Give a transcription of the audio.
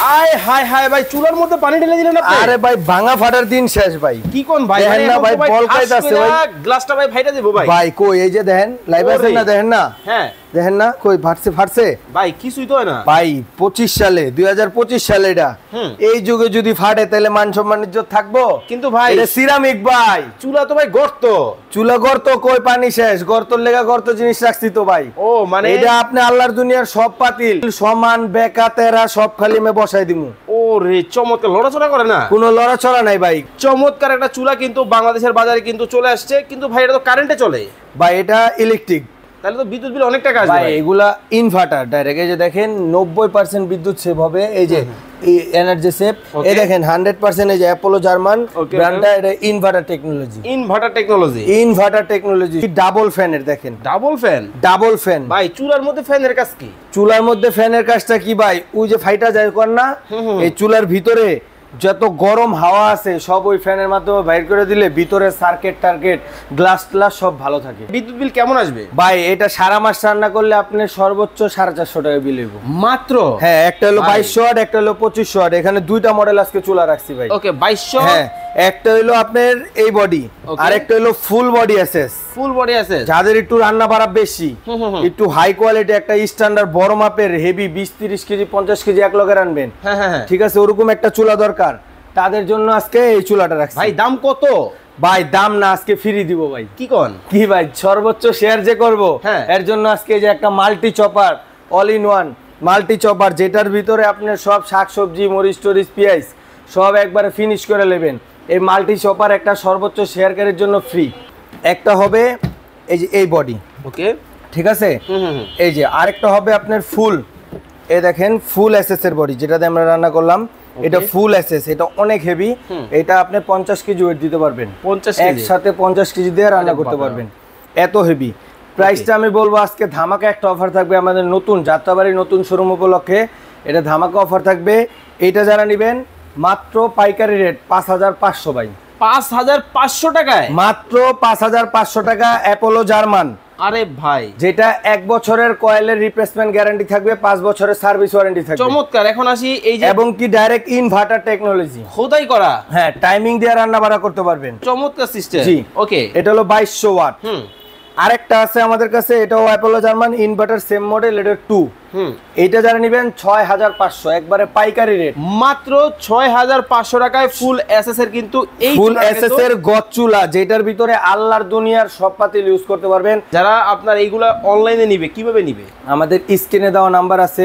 আয় হায় হায় ভাই, চুলার মধ্যে পানি ঢেলে দিলেন আপনি? আরে ভাই ভাঙা ফাটার দিন শেষ ভাই। কি কোন ভাই? দেখেন না ভাই, বল খাইতাছে ভাই, গ্লাসটা ভাই ফাইটা দেব ভাই। ভাই কই এই যে দেখেন লাইভ আছে না, দেখেন না? হ্যাঁ দেখেন না কই ফাটছে ভাই, কিছুই তো হয় না ভাই। 25 সালে 2025 সালে এটা এই যুগে যদি ফাটে তাহলে মান সম্মান ইজ্জত থাকবো? কিন্তু ভাই এটা সিরামিক ভাই, চুলা তো ভাই গর্ত। চুলা গর্ত কই, পানি শেষ, গর্তর লেগা গর্ত জিনিস রাখছি তো ভাই। ও মানে এটা আপনি আল্লাহর দুনিয়ার সব পাতিল সমান বেকা তেরা সব খালি মে বসাই দিমু। ও রে, চমৎকার, লড়াচড়া করে না, কোনো লড়াচড়া নাই ভাই। চমৎকার একটা চুলা কিন্তু বাংলাদেশের বাজারে কিন্তু চলে আসছে। কিন্তু ভাই এটা তো কারেন্টে চলে ভাই, এটা ইলেকট্রিক, তাহলে তো বিদ্যুৎ বিল অনেক টাকা আসবে ভাই। ভাই। এগুলা ইনভার্টার ডাইরেক্ট, এই যে দেখেন 90% বিদ্যুৎ সেভ হবে। এই যে এনার্জি সেভ, এই দেখেন 100% এই যে অ্যাপোলো জার্মান ব্র্যান্ডটা, এটা inverter technology. Inverter technology double ফ্যানের, দেখেন ডাবল ফ্যান ভাই। চুলার মধ্যে ফ্যানের কাজ কি? চুলার মধ্যে ফ্যানের কাজটা কি ভাই? ওই যে ফাইটা যায় কর না, এই চুলার ভিতরে যত গরম হাওয়া আছে সব ওই ফ্যানের মাধ্যমে বাইর করে দিলে ভিতরে সার্কিট টার্কিট গ্লাস ট্লাস সব ভালো থাকে। বিদ্যুৎ বিল কেমন আসবে ভাই? এটা সারা মাস রান্না করলে আপনি সর্বোচ্চ 450 টাকা বিল হইব মাত্র। হ্যাঁ, একটা হলো 2200 ওয়াট, একটা হলো 2500 ওয়াট। এখানে দুইটা মডেল আজকে চুলা রাখছি ভাই। ওকে 2200। হ্যাঁ, একটা হলো আপনার এই বডি, আর একটা হলো full body SS. Full body আছে যাদের একটু রান্না বাড়া বেশি, একটু হাই কোয়ালিটি একটা স্ট্যান্ডার্ড বড় মাপের হেভি 20-30 কেজি 50 কেজি এক লগে রানবেন, হ্যাঁ ঠিক আছে, ওরকম একটা চুলা দরকার, তাদের জন্য আজকে এই চুলাটা রাখছি ভাই। দাম কত ভাই? দাম না, আজকে ফ্রি দিব ভাই। কি কোন? কি ভাই, সর্বোচ্চ শেয়ার যে করব এর জন্য আজকে যে একটা multi chopper, all in one multi chopper, যেটার ভিতরে আপনার সব শাকসবজি মরিচ টরিচ পেঁয়াজ সব একবারে ফিনিশ করে নেবেন। এই মাল্টি চপার একটা সর্বোচ্চ শেয়ারকারীর জন্য ফ্রি। একটা হবে এই যে এই বডি, ওকে ঠিক আছে। এই যে আরেকটা হবে আপনার ফুল, এই দেখেন ফুল এসএস এর বডি, যেটাতে আমরা রান্না করলাম। এটা ফুল এসএস, এটা অনেক হেভি। এটা আপনি 50 কেজি ওয়েট দিতে পারবেন, 50 কেজি একসাথে 50 কেজি দিয়ে রান্না করতে পারবেন, এত হেভি। প্রাইসটা আমি বলবো আজকে ধামাকা একটা অফার থাকবে আমাদের নতুন যাত্রাবাড়ি নতুন শোরুম উপলক্ষে। এটা ধামাকা অফার থাকবে। এইটা যারা নেবেন মাত্র পাইকারি রেট 5500 ভাই। 5500 টাকায় মাত্র 5500 টাকা অ্যাপোলো জার্মান। আরে ভাই, যেটা 1 বছরের কয়েলের রিপ্লেসমেন্ট গ্যারান্টি থাকবে, 5 বছরের সার্ভিস ওয়ারেন্টি থাকবে। চমৎকার। এখন আসি এই যে, এবং কি ডাইরেক্ট ইনভার্টার টেকনোলজি খোদাই করা, হ্যাঁ, টাইমিং দিয়ে রান্না বাড়া করতে পারবেন। চমৎকার সিস্টেম। জি ওকে, এটা হলো 2200 ওয়াট। আরেকটা আছে আমাদের কাছে, এটাও Apollo German inverter same model, এটা 2। এইটা যারা নেবেন 6500, একবারে পাইকারি রেট মাত্র 6500 টাকায় ফুল এসএস এর কিন্তু এই ফুল এসএস এর গজ চুলা, যেটার ভিতরে আল্লাহর দুনিয়ার সব পাতিল ইউজ করতে পারবেন। যারা আপনার এইগুলা অনলাইনে নিবে কিভাবে নিবে? আমাদের স্ক্রিনে দেওয়া নাম্বার আছে,